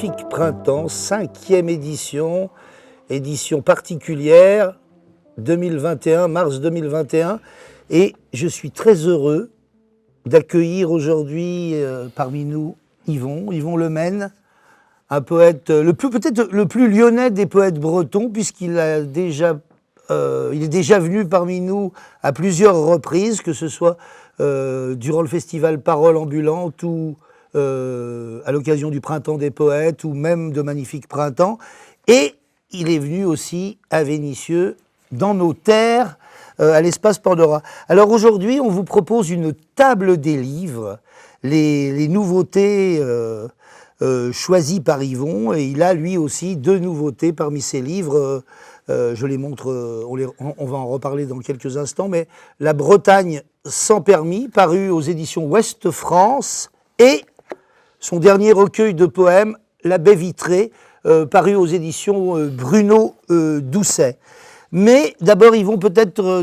Magnifique Printemps, 5e édition, édition particulière, 2021, mars 2021. Et je suis très heureux d'accueillir aujourd'hui parmi nous Yvon Lemaine, un poète, peut-être le plus lyonnais des poètes bretons, puisqu'il a déjà, il est déjà venu parmi nous à plusieurs reprises, que ce soit durant le festival Parole ambulante ou à l'occasion du Printemps des poètes ou même de Magnifique Printemps. Et il est venu aussi à Vénissieux, dans nos terres, à l'espace Pandora. Alors aujourd'hui, on vous propose une table des livres, les nouveautés choisies par Yvon, et il a lui aussi 2 nouveautés parmi ses livres. Je les montre, on va en reparler dans quelques instants, mais La Bretagne sans permis, paru aux éditions Ouest France, et son dernier recueil de poèmes, La Baie vitrée, paru aux éditions Bruno Doucet. Mais d'abord, Yvon, peut-être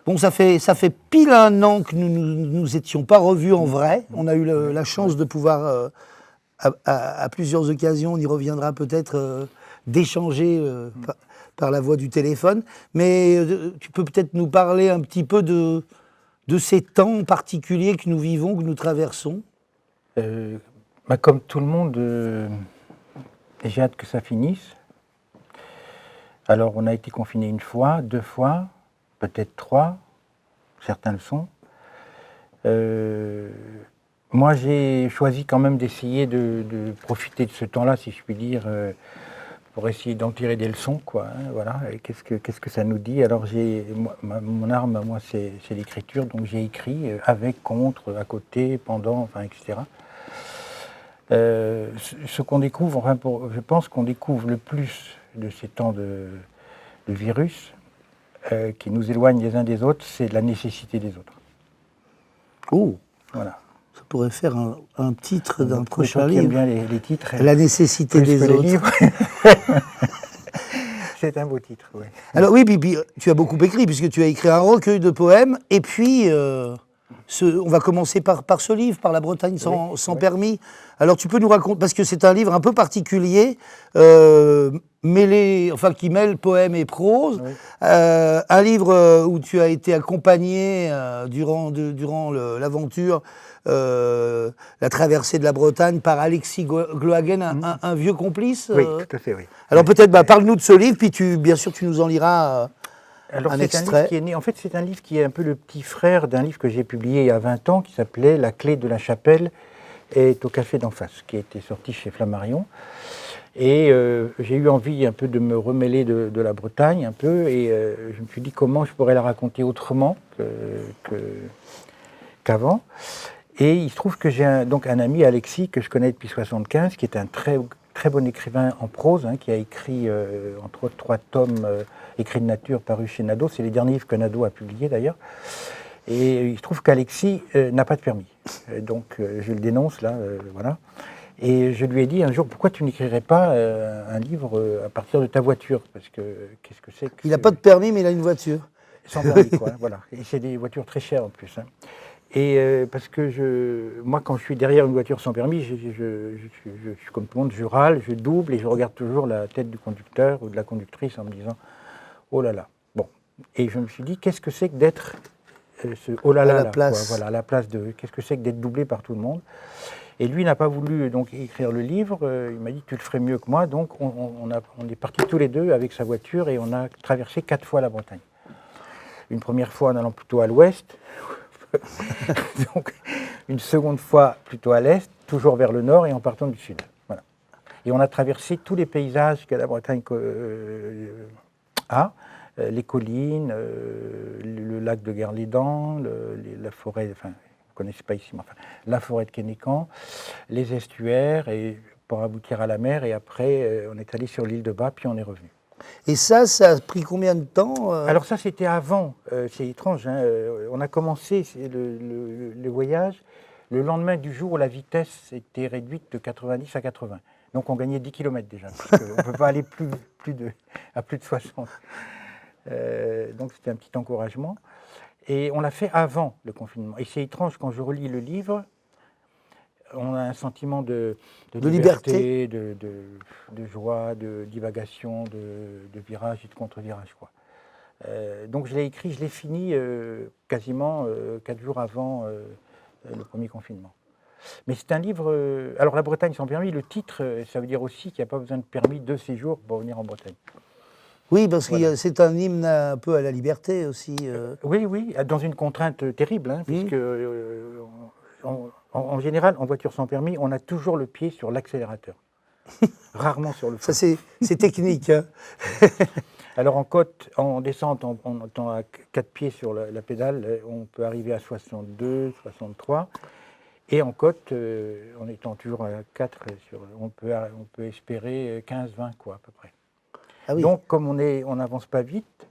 Bon, ça fait pile 1 an que nous étions pas revus en vrai. On a eu la chance de pouvoir, à plusieurs occasions, on y reviendra peut-être, d'échanger par la voie du téléphone. Mais tu peux peut-être nous parler un petit peu de ces temps particuliers que nous vivons, que nous traversons. Comme tout le monde, j'ai hâte que ça finisse. Alors, on a été confinés 1 fois, 2 fois, peut-être 3, certains le sont. Moi, j'ai choisi quand même d'essayer de profiter de ce temps-là, si je puis dire, pour essayer d'en tirer des leçons, quoi. Hein, voilà. Et qu'est-ce que ça nous dit? Alors, mon arme, moi, c'est l'écriture, donc j'ai écrit avec, contre, à côté, pendant, enfin, etc. Ce qu'on découvre, enfin, je pense qu'on découvre le plus de ces temps de virus qui nous éloignent les uns des autres, c'est la nécessité des autres. Oh, voilà. Ça pourrait faire un titre d'un prochain livre. J'aime bien les titres. La nécessité des autres. Les livres. C'est un beau titre, oui. Alors oui, puis tu as beaucoup écrit, puisque tu as écrit un recueil de poèmes, et puis on va commencer par ce livre, par La Bretagne sans permis. Alors tu peux nous raconter, parce que c'est un livre un peu particulier, qui mêle poème et prose, un livre où tu as été accompagné durant l'aventure, la traversée de la Bretagne, par Alexis Glohagen, un vieux complice. Oui, tout à fait, oui. Alors peut-être, parle-nous de ce livre, puis bien sûr tu nous en liras Alors, un c'est extrait. Un livre qui est né, en fait, c'est un livre qui est un peu le petit frère d'un livre que j'ai publié il y a 20 ans, qui s'appelait La clé de la chapelle est au café d'en face, qui était sorti chez Flammarion. Et j'ai eu envie un peu de me remêler de la Bretagne, un peu, et je me suis dit comment je pourrais la raconter autrement qu'avant. Et il se trouve que j'ai donc un ami, Alexis, que je connais depuis 1975, qui est un très bon écrivain en prose, hein, qui a écrit entre autres 3 tomes écrits de nature parus chez Nadeau. C'est les derniers livres que Nadeau a publiés d'ailleurs. Et il se trouve qu'Alexis n'a pas de permis. Donc je le dénonce là, voilà. Et je lui ai dit un jour, pourquoi tu n'écrirais pas un livre à partir de ta voiture? Parce que qu'est-ce que c'est que... Il n'a pas de permis, mais il a une voiture. Sans permis, quoi, voilà. Et c'est des voitures très chères en plus. Hein. Et parce que moi, quand je suis derrière une voiture sans permis, je suis comme tout le monde, je râle, je double et je regarde toujours la tête du conducteur ou de la conductrice en me disant « oh là là ». Bon, et je me suis dit, qu'est-ce que c'est que d'être ce « oh là là » à la place. Voilà, à la place de... Qu'est-ce que c'est que d'être doublé par tout le monde? Et lui n'a pas voulu donc écrire le livre, il m'a dit « tu le ferais mieux que moi ». Donc on est partis tous les deux avec sa voiture et on a traversé 4 fois la Bretagne. Une première fois en allant plutôt à l'ouest, donc une seconde fois plutôt à l'est, toujours vers le nord et en partant du sud. Voilà. Et on a traversé tous les paysages que la Bretagne a, les collines, le lac de Guerlédan, la forêt, enfin, vous ne connaissez pas ici, mais enfin, la forêt de Kénécan, les estuaires, et pour aboutir à la mer, et après on est allé sur l'île de Bas, puis on est revenu. Et ça a pris combien de temps Alors ça, c'était avant. C'est étrange. Hein, on a commencé le voyage le lendemain du jour où la vitesse était réduite de 90 à 80. Donc on gagnait 10 km déjà. On ne peut pas aller à plus de 60. Donc c'était un petit encouragement. Et on l'a fait avant le confinement. Et c'est étrange, quand je relis le livre, on a un sentiment de De liberté, de joie, de divagation, de virage et de contre-virage, quoi. Donc je l'ai écrit, je l'ai fini quasiment 4 jours avant le premier confinement. Mais c'est un livre. Alors la Bretagne sans permis, le titre, ça veut dire aussi qu'il n'y a pas besoin de permis de séjour pour venir en Bretagne. Oui, parce Voilà. que c'est un hymne un peu à la liberté aussi. Oui, oui, dans une contrainte terrible, hein, puisque en général, en voiture sans permis, on a toujours le pied sur l'accélérateur, rarement sur le Ça, frein. c'est technique. Hein. Alors en côte, en descente, en étant à 4 pieds sur la pédale, on peut arriver à 62, 63. Et en côte, en étant toujours à 4, on peut espérer 15, 20, quoi, à peu près. Ah oui. Donc, comme on n'avance pas vite,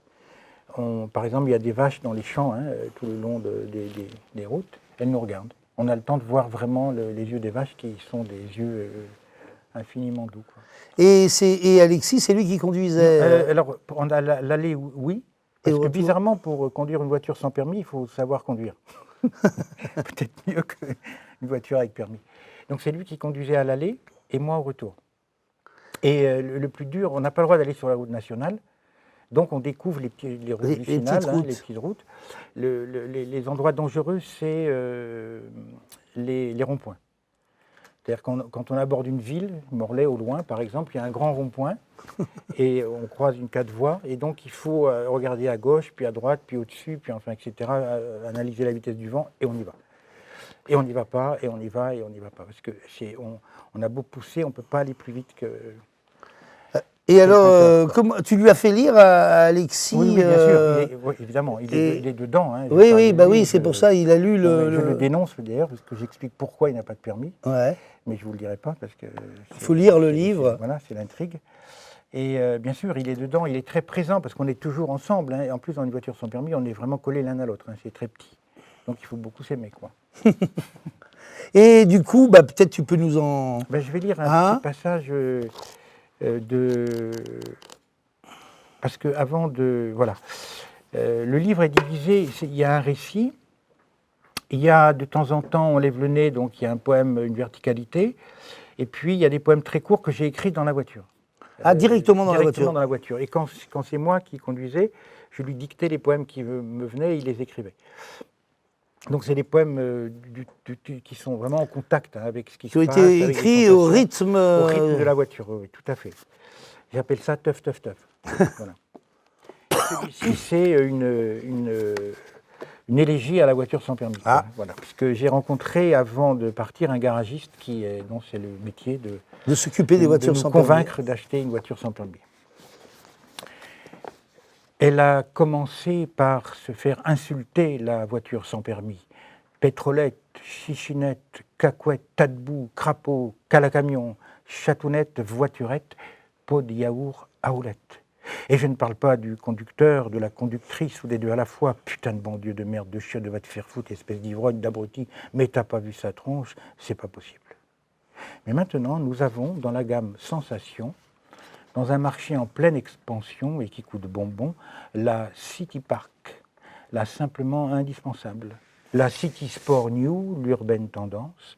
par exemple, il y a des vaches dans les champs, hein, tout le long des routes, elles nous regardent. On a le temps de voir vraiment les yeux des vaches qui sont des yeux infiniment doux, quoi. Et Alexis, c'est lui qui conduisait. Alors, l'allée, oui, Et parce au que retour bizarrement, pour conduire une voiture sans permis, il faut savoir conduire. Peut-être mieux qu'une voiture avec permis. Donc c'est lui qui conduisait à l'aller et moi au retour. Et le plus dur, on n'a pas le droit d'aller sur la route nationale, donc on découvre les routes vicinales, petites routes. les petites routes. Les endroits dangereux, c'est les ronds-points. C'est-à-dire quand on aborde une ville, Morlaix au loin par exemple, il y a un grand rond-point et on croise une 4 voies et donc il faut regarder à gauche, puis à droite, puis au-dessus, puis enfin etc. Analyser la vitesse du vent et on y va. Et on n'y va pas, et on y va, et on n'y va pas. Parce que on a beau pousser, on ne peut pas aller plus vite que... Et alors, tu lui as fait lire à Alexis Oui, bien sûr, oui, évidemment, il est dedans. Hein, oui, oui, bah oui, c'est pour ça, il a lu Je le dénonce d'ailleurs, parce que j'explique pourquoi il n'a pas de permis. Ouais. Mais je ne vous le dirai pas, parce que... Il faut lire le livre. Voilà, c'est l'intrigue. Et bien sûr, il est dedans, il est très présent, parce qu'on est toujours ensemble. Hein, et en plus, dans une voiture sans permis, on est vraiment collés l'un à l'autre. Hein, c'est très petit. Donc il faut beaucoup s'aimer, quoi. Et du coup, bah, peut-être tu peux nous en... Ben, je vais lire un petit passage parce que avant de... Voilà. Le livre est divisé, il y a un récit, il y a de temps en temps, on lève le nez, donc il y a un poème, une verticalité, et puis il y a des poèmes très courts que j'ai écrits dans la voiture. Ah, directement dans la voiture. Directement dans la voiture. Et quand c'est moi qui conduisais, je lui dictais les poèmes qui me venaient et il les écrivait. Donc c'est des poèmes qui sont vraiment en contact avec ce qui se passe. Qui ont été écrits au rythme... Au rythme de la voiture, oui, tout à fait. J'appelle ça teuf, teuf, teuf. Voilà. Celui-ci, c'est une élégie à la voiture sans permis. Ah. Voilà. Parce que j'ai rencontré, avant de partir, un garagiste dont c'est le métier de s'occuper des voitures sans permis. Convaincre d'acheter une voiture sans permis. Elle a commencé par se faire insulter, la voiture sans permis. Pétrolette, chichinette, cacouette, tas-de-boue, crapaud, calacamion, chatounette, voiturette, pot de yaourt à houlette. Et je ne parle pas du conducteur, de la conductrice ou des deux à la fois. Putain de bon Dieu de merde, de chien, de va te faire foutre, espèce d'ivrogne, d'abruti. Mais t'as pas vu sa tronche, c'est pas possible. Mais maintenant, nous avons dans la gamme Sensation, dans un marché en pleine expansion et qui coûte bonbon, la City Park, la simplement indispensable. La City Sport New, l'urbaine tendance.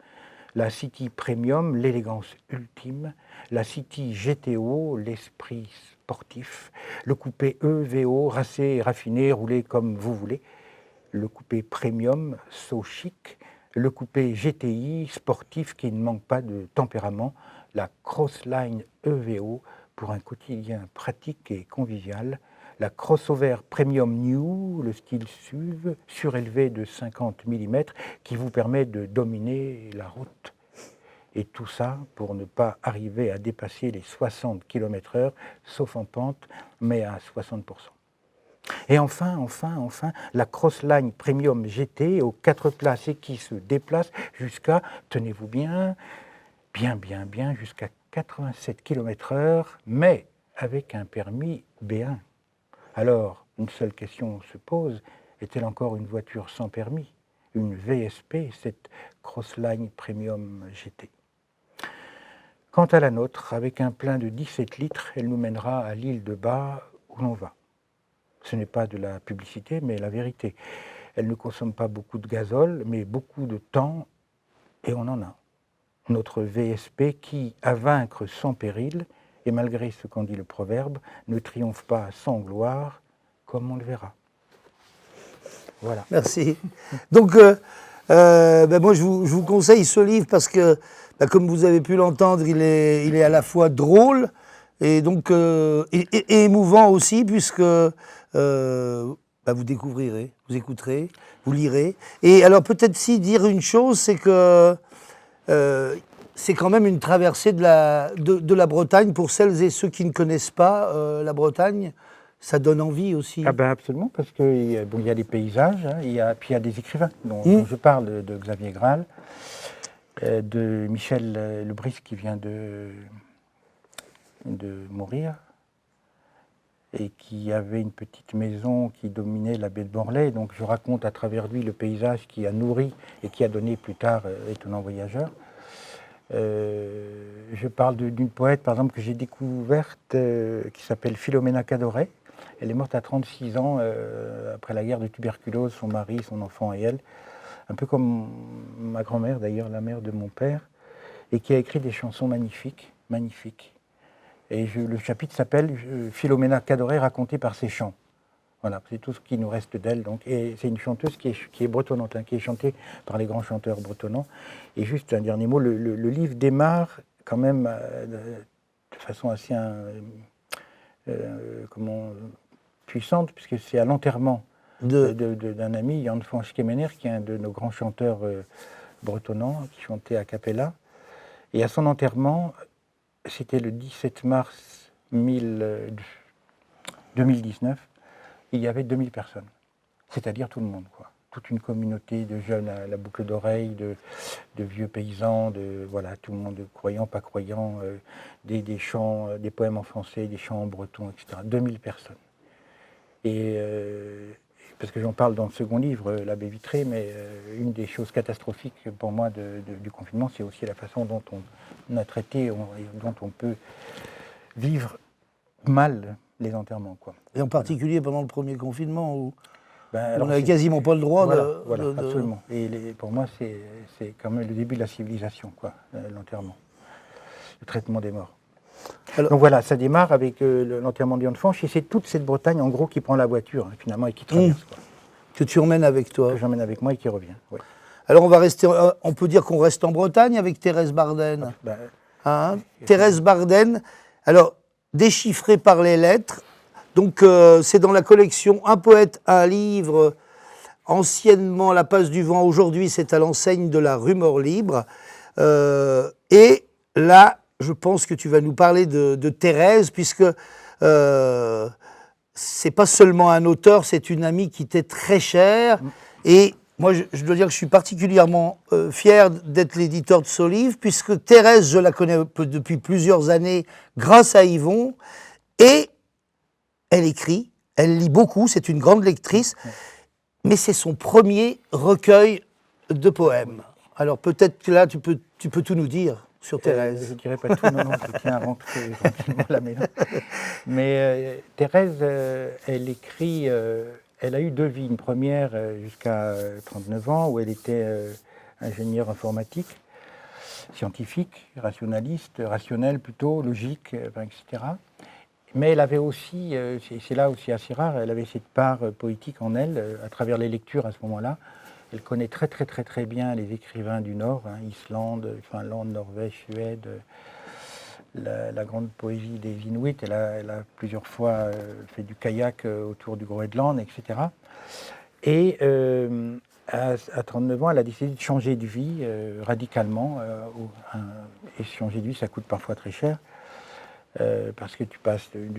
La City Premium, l'élégance ultime. La City GTO, l'esprit sportif. Le coupé EVO, racé et raffiné, roulé comme vous voulez. Le coupé Premium, so chic. Le coupé GTI, sportif qui ne manque pas de tempérament. La Crossline EVO, pour un quotidien pratique et convivial. La crossover Premium New, le style SUV, surélevé de 50 mm, qui vous permet de dominer la route. Et tout ça pour ne pas arriver à dépasser les 60 km/h, sauf en pente, mais à 60%. Et enfin, la Crossline Premium GT aux 4 places et qui se déplace jusqu'à, tenez-vous bien, jusqu'à 87 km/h, mais avec un permis B1. Alors, une seule question se pose, est-elle encore une voiture sans permis? Une VSP, cette Crossline Premium GT. Quant à la nôtre, avec un plein de 17 litres, elle nous mènera à l'île de Bas où l'on va. Ce n'est pas de la publicité, mais la vérité. Elle ne consomme pas beaucoup de gazole, mais beaucoup de temps, et on en a. notre VSP qui, à vaincre sans péril, et malgré ce qu'en dit le proverbe, ne triomphe pas sans gloire, comme on le verra. Voilà. Merci. Donc, moi, je vous conseille ce livre parce que, comme vous avez pu l'entendre, il est à la fois drôle et donc et émouvant aussi, puisque vous découvrirez, vous écouterez, vous lirez. Et alors, peut-être si dire une chose, c'est que c'est quand même une traversée de la Bretagne. Pour celles et ceux qui ne connaissent pas la Bretagne, ça donne envie aussi. Ah ben absolument, parce qu'il y a des paysages, hein, puis il y a des écrivains dont je parle, de Xavier Graal, de Michel Lebris qui vient de mourir, et qui avait une petite maison qui dominait la baie de Morlaix. Donc je raconte à travers lui le paysage qui a nourri et qui a donné plus tard Étonnant Voyageur. Je parle d'une poète, par exemple, que j'ai découverte, qui s'appelle Philomena Cadoret. Elle est morte à 36 ans, après la guerre de tuberculose, son mari, son enfant et elle, un peu comme ma grand-mère d'ailleurs, la mère de mon père, et qui a écrit des chansons magnifiques, magnifiques. Et le chapitre s'appelle Philomena Cadoret racontée par ses chants. Voilà, c'est tout ce qui nous reste d'elle. Donc, et c'est une chanteuse qui est bretonnante, hein, qui est chantée par les grands chanteurs bretonnants. Et juste un dernier mot, le livre démarre quand même de façon assez puissante, puisque c'est à l'enterrement d'un ami, Jan van Schemener, qui est un de nos grands chanteurs bretonnants, qui chantait a cappella. Et à son enterrement, c'était le 17 mars 2019, il y avait 2000 personnes, c'est-à-dire tout le monde, quoi. Toute une communauté de jeunes à la boucle d'oreille, de vieux paysans, voilà, tout le monde, croyants, pas croyants, des chants, des poèmes en français, des chants en breton, etc. 2000 personnes. Et parce que j'en parle dans le second livre, La baie vitrée, mais une des choses catastrophiques pour moi du confinement, c'est aussi la façon dont on a traité, dont on peut vivre mal les enterrements, quoi. Et en particulier pendant le premier confinement où on n'avait quasiment pas le droit voilà, absolument. Et pour moi, c'est quand même le début de la civilisation, quoi, l'enterrement, le traitement des morts. Alors, donc voilà, ça démarre avec l'enterrement de Jan van, et c'est toute cette Bretagne, en gros, qui prend la voiture, hein, finalement, et qui traverse. Quoi. Que tu emmènes avec toi. Que j'emmène avec moi et qui revient, oui. Alors on peut dire qu'on reste en Bretagne avec Thérèse Barden. Thérèse Barden, alors, déchiffrée par les lettres. Donc, c'est dans la collection Un poète, un livre, anciennement La Passe du Vent, aujourd'hui c'est à l'enseigne de la Rumeur Libre. Et là, je pense que tu vas nous parler de Thérèse, puisque c'est pas seulement un auteur, c'est une amie qui t'est très chère. Et moi, je dois dire que je suis particulièrement fier d'être l'éditeur de ce livre, puisque Thérèse, je la connais depuis plusieurs années grâce à Yvon, et elle écrit, elle lit beaucoup, c'est une grande lectrice, mais c'est son premier recueil de poèmes. Alors peut-être que là, tu peux tout nous dire sur Thérèse. Je ne dirais pas tout, non, je tiens à rentrer gentiment la maison. Mais Thérèse, elle écrit, elle a eu deux vies. Une première jusqu'à 39 ans, où elle était ingénieure informatique, scientifique, rationaliste, rationnelle plutôt, logique, etc. Mais elle avait aussi, c'est là aussi assez rare, elle avait cette part poétique en elle, à travers les lectures à ce moment-là. Elle connaît très très très très bien les écrivains du Nord, hein, Islande, Finlande, Norvège, Suède, la grande poésie des Inuits. Elle a plusieurs fois fait du kayak autour du Groenland, etc. Et à 39 ans, elle a décidé de changer de vie radicalement. Et changer de vie, ça coûte parfois très cher. Parce que tu passes d'un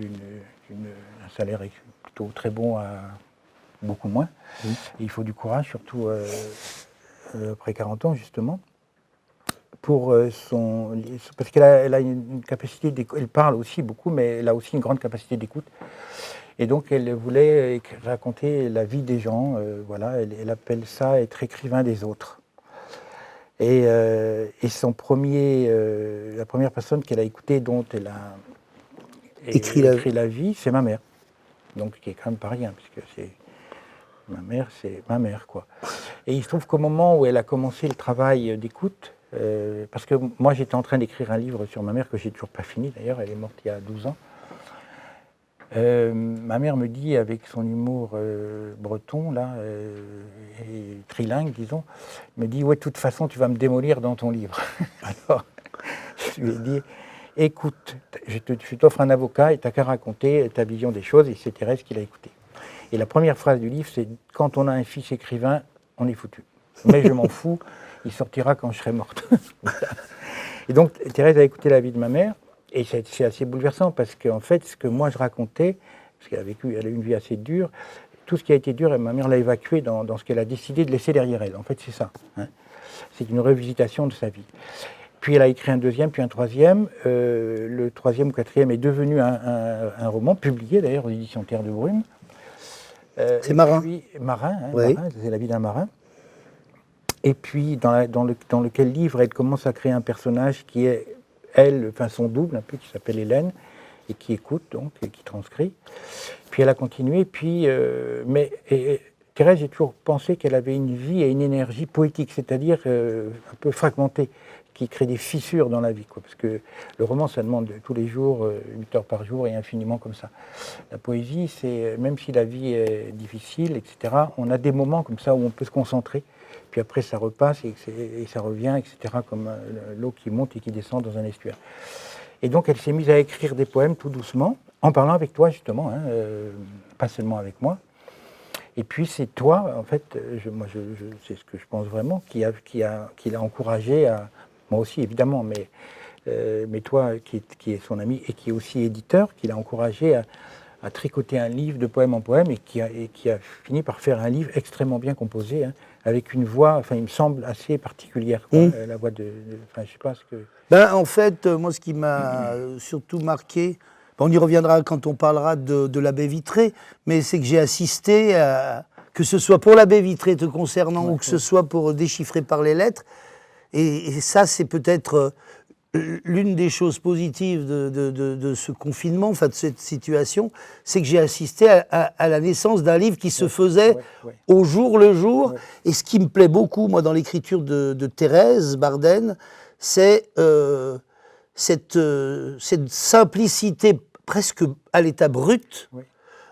salaire plutôt très bon à beaucoup moins. Et il faut du courage, surtout après 40 ans, justement, parce qu'elle a une capacité d'écoute. Elle parle aussi beaucoup, mais elle a aussi une grande capacité d'écoute. Et donc, elle voulait raconter la vie des gens. Voilà, elle appelle ça être écrivain des autres. Et la première personne qu'elle a écoutée, dont elle a écrit la vie, c'est ma mère. Donc, qui est quand même pas rien, puisque c'est ma mère, quoi. Et il se trouve qu'au moment où elle a commencé le travail d'écoute, Parce que moi, j'étais en train d'écrire un livre sur ma mère que j'ai toujours pas fini. D'ailleurs, elle est morte il y a 12 ans. Ma mère me dit, avec son humour breton, là, et trilingue, disons, me dit, ouais, de toute façon, tu vas me démolir dans ton livre. Alors, je lui ai dit, écoute, je t'offre un avocat et t'as qu'à raconter ta vision des choses, et c'est Thérèse qui l'a écouté. Et la première phrase du livre, c'est, quand on a un fils écrivain, on est foutu. Mais je m'en fous, il sortira quand je serai morte. Et donc, Thérèse a écouté la vie de ma mère, et c'est assez bouleversant, parce qu'en fait, ce que moi je racontais, parce qu'elle elle a eu une vie assez dure, tout ce qui a été dur, ma mère l'a évacué dans ce qu'elle a décidé de laisser derrière elle. En fait, c'est ça. Hein. C'est une revisitation de sa vie. Puis elle a écrit un deuxième, puis un troisième. Le troisième ou quatrième est devenu un roman, publié d'ailleurs aux éditions Terre de Brume. C'est Marin. Marin, hein, Oui. Marin, c'est la vie d'un marin. Et puis, dans lequel livre, elle commence à créer un personnage qui est, elle, enfin son double, un peu, qui s'appelle Hélène, et qui écoute, donc, et qui transcrit. Puis elle a continué, et Thérèse, j'ai toujours pensé qu'elle avait une vie et une énergie poétique, c'est-à-dire un peu fragmentée, qui crée des fissures dans la vie, quoi, parce que le roman, ça demande tous les jours, 8 heures par jour, et infiniment comme ça. La poésie, c'est, même si la vie est difficile, etc., on a des moments comme ça où on peut se concentrer, puis après ça repasse et ça revient, etc., comme l'eau qui monte et qui descend dans un estuaire. Et donc elle s'est mise à écrire des poèmes tout doucement, en parlant avec toi justement, hein, pas seulement avec moi. Et puis c'est toi, en fait, c'est ce que je pense vraiment, qui l'a encouragé à, moi aussi évidemment, mais toi qui est son ami et qui est aussi éditeur, qui l'a encouragé à tricoter un livre de poème en poème et qui a fini par faire un livre extrêmement bien composé, hein, avec une voix, enfin il me semble assez particulière, quoi, la voix enfin je sais pas ce que... Ben, en fait, moi, ce qui m'a surtout marqué, on y reviendra quand on parlera de l'abbé Vitré, mais c'est que j'ai assisté à, que ce soit pour l'abbé Vitré te concernant ou que ce soit pour Déchiffrer par les lettres, et ça, c'est peut-être l'une des choses positives de ce confinement, enfin de cette situation, c'est que j'ai assisté à la naissance d'un livre qui se faisait au jour le jour. Et ce qui me plaît beaucoup, moi, dans l'écriture de Thérèse Bardenne, c'est cette simplicité presque à l'état brut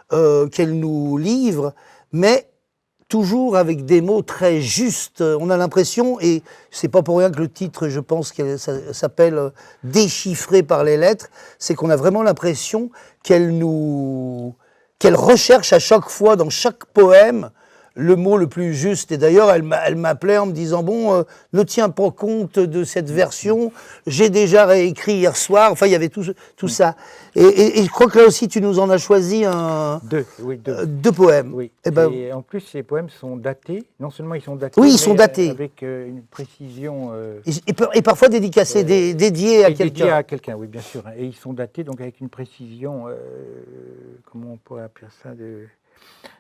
qu'elle nous livre, mais toujours avec des mots très justes. On a l'impression, et c'est pas pour rien que le titre, je pense, qu'elle s'appelle Déchiffré par les lettres, c'est qu'on a vraiment l'impression qu'elle recherche à chaque fois, dans chaque poème, le mot le plus juste. Et d'ailleurs, elle m'appelait en me disant, bon, ne tiens pas compte de cette version, j'ai déjà réécrit hier soir. Enfin, il y avait tout ça. Et je crois que là aussi, tu nous en as choisi deux poèmes. Oui. Et en plus, ces poèmes sont datés. Non seulement ils sont datés, oui, ils sont datés. Avec une précision... Et parfois dédicacés, dédiés à quelqu'un. Dédiés à quelqu'un, oui, bien sûr. Et ils sont datés donc avec une précision, comment on pourrait appeler ça,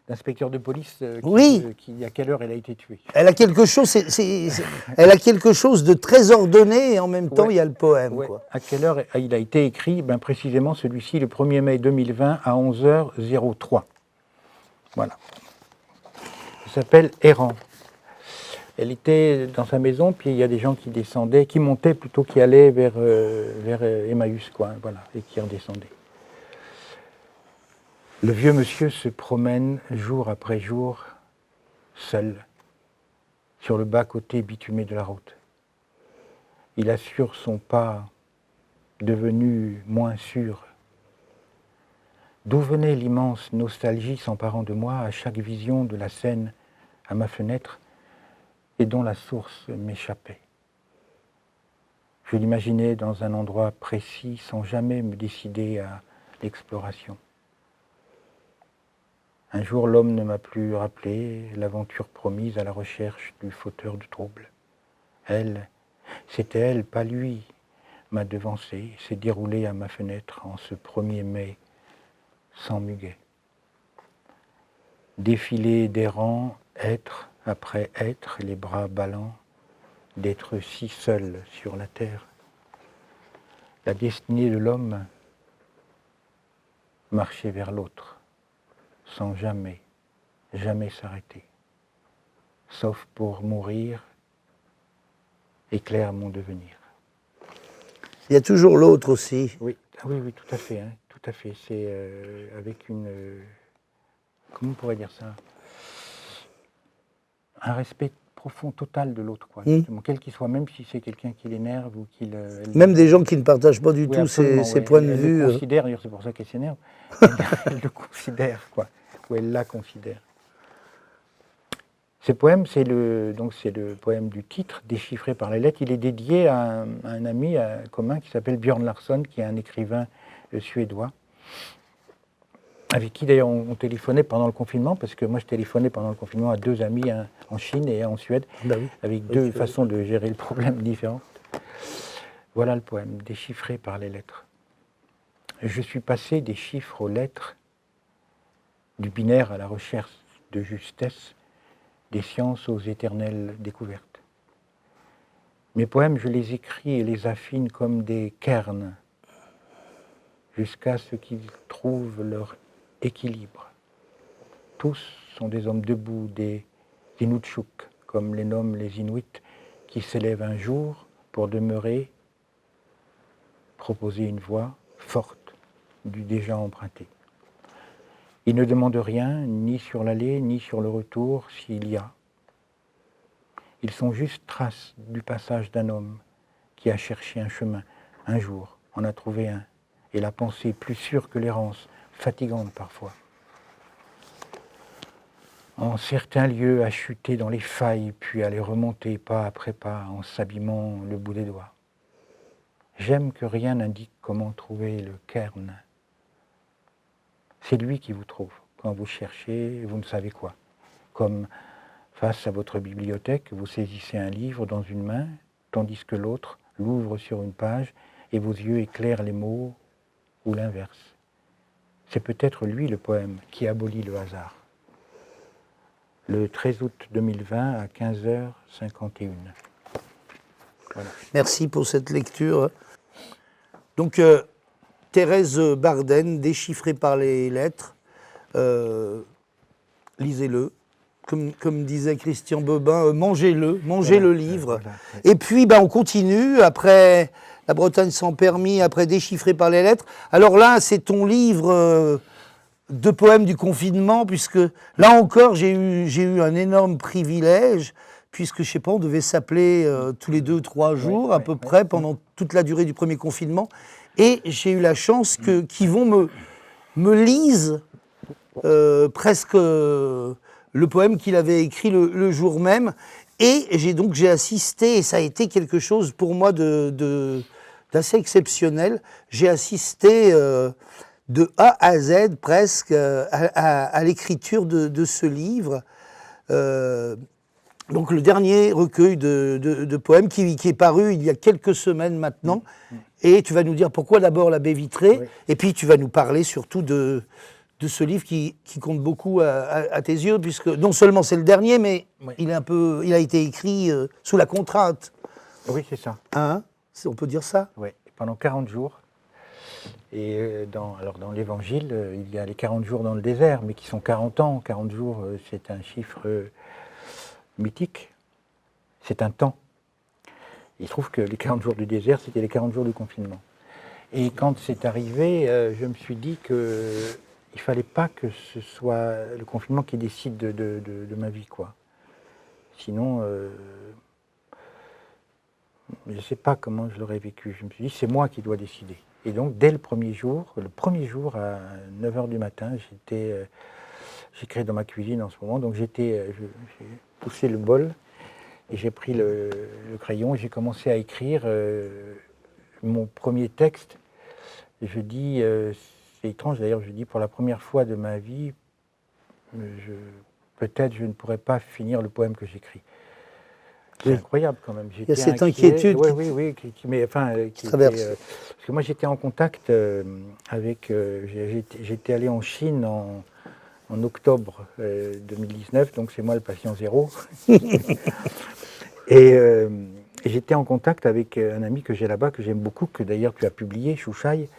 d'inspecteur de police à quelle heure elle a été tuée. Elle a quelque chose, elle a quelque chose de très ordonné et en même temps il y a le poème. Ouais. Quoi. À quelle heure il a été écrit? Ben, précisément celui-ci le 1er mai 2020 à 11h03. Voilà. Il s'appelle Errant. Elle était dans sa maison, puis il y a des gens qui montaient plutôt, qui allaient vers Emmaüs, quoi, voilà, et qui redescendaient. Le vieux monsieur se promène jour après jour, seul, sur le bas-côté bitumé de la route. Il assure son pas, devenu moins sûr. D'où venait l'immense nostalgie s'emparant de moi à chaque vision de la Seine à ma fenêtre et dont la source m'échappait. Je l'imaginais dans un endroit précis sans jamais me décider à l'exploration. Un jour, l'homme ne m'a plus rappelé l'aventure promise à la recherche du fauteur de troubles. C'était elle, pas lui, m'a devancé, s'est déroulée à ma fenêtre en ce 1er mai sans muguet. Défilé d'errants, être après être, les bras ballants, d'être si seul sur la terre. La destinée de l'homme, marcher vers l'autre, sans jamais s'arrêter, sauf pour mourir éclaire mon devenir. Il y a toujours l'autre aussi. Oui, oui, tout à fait. Hein, tout à fait. C'est avec une... comment on pourrait dire ça? Un respect profond, total de l'autre, quoi. Justement, quel qu'il soit, même si c'est quelqu'un qui l'énerve ou qui le... Même des gens qui ne partagent pas du oui, tout ses points de vue. Elle le considère, d'ailleurs c'est pour ça qu'elle s'énerve, elle le considère, quoi, ou elle la considère. Ce poème, c'est le poème du titre, Déchiffré par les lettres. Il est dédié à un ami commun qui s'appelle Björn Larsson, qui est un écrivain suédois, avec qui d'ailleurs on téléphonait pendant le confinement, parce que moi je téléphonais pendant le confinement à 2 amis, un en Chine et un en Suède, Oui. avec 2 façons de gérer le problème différentes. Voilà le poème, Déchiffré par les lettres. Je suis passé des chiffres aux lettres, du binaire à la recherche de justesse, des sciences aux éternelles découvertes. Mes poèmes, je les écris et les affine comme des cairns, jusqu'à ce qu'ils trouvent leur équilibre. Tous sont des hommes debout, des Inutshuk, comme les nomment les Inuits, qui s'élèvent un jour pour demeurer, proposer une voie forte du déjà emprunté. Ils ne demandent rien, ni sur l'aller, ni sur le retour, s'il y a. Ils sont juste traces du passage d'un homme qui a cherché un chemin, un jour, en a trouvé un, et la pensée plus sûre que l'errance, fatigante parfois. En certains lieux, à chuter dans les failles, puis à les remonter pas après pas, en s'abîmant le bout des doigts. J'aime que rien n'indique comment trouver le cairn. C'est lui qui vous trouve, quand vous cherchez, vous ne savez quoi. Comme face à votre bibliothèque, vous saisissez un livre dans une main, tandis que l'autre l'ouvre sur une page, et vos yeux éclairent les mots, ou l'inverse. C'est peut-être lui le poème qui abolit le hasard. Le 13 août 2020 à 15h51. Voilà. Merci pour cette lecture. Donc, Thérèse Bardenne, Déchiffré par les lettres. Lisez-le. Comme disait Christian Bobin, mangez-le, mangez le livre. Voilà. Et puis, on continue, après La Bretagne sans permis, après Déchiffré par les lettres. Alors là, c'est ton livre de poèmes du confinement, puisque là encore, j'ai eu un énorme privilège, puisque, je sais pas, on devait s'appeler tous les 2 ou 3 jours, à peu près, pendant toute la durée du premier confinement. Et j'ai eu la chance qu'ils vont me lisent presque le poème qu'il avait écrit le jour même. Et j'ai assisté, et ça a été quelque chose pour moi d'assez exceptionnel. J'ai assisté de A à Z presque à l'écriture de ce livre. Donc le dernier recueil de poèmes qui est paru il y a quelques semaines maintenant. Et tu vas nous dire pourquoi d'abord La Baie vitrée, et puis tu vas nous parler surtout de ce livre qui compte beaucoup à tes yeux, puisque non seulement c'est le dernier, mais il a été écrit sous la contrainte. Oui, c'est ça. Hein, on peut dire ça? Oui, pendant 40 jours. Et dans l'Évangile, il y a les 40 jours dans le désert, mais qui sont 40 ans. 40 jours, c'est un chiffre mythique. C'est un temps. Il se trouve que les 40 jours du désert, c'était les 40 jours du confinement. Et quand c'est arrivé, je me suis dit qu'il ne fallait pas que ce soit le confinement qui décide de ma vie, quoi. Sinon, je ne sais pas comment je l'aurais vécu. Je me suis dit, c'est moi qui dois décider. Et donc, dès le premier jour à 9h du matin, j'écris dans ma cuisine en ce moment, donc j'ai poussé le bol et j'ai pris le crayon et j'ai commencé à écrire mon premier texte. Et je dis, c'est étrange d'ailleurs, je dis pour la première fois de ma vie, peut-être je ne pourrais pas finir le poème que j'écris. C'est incroyable quand même. Il y a cette inquiétude qui traverse. Parce que moi j'étais en contact avec... j'étais allé en Chine en octobre 2019, donc c'est moi le patient zéro. Et j'étais en contact avec un ami que j'ai là-bas, que j'aime beaucoup, que d'ailleurs tu as publié, Chouchaï.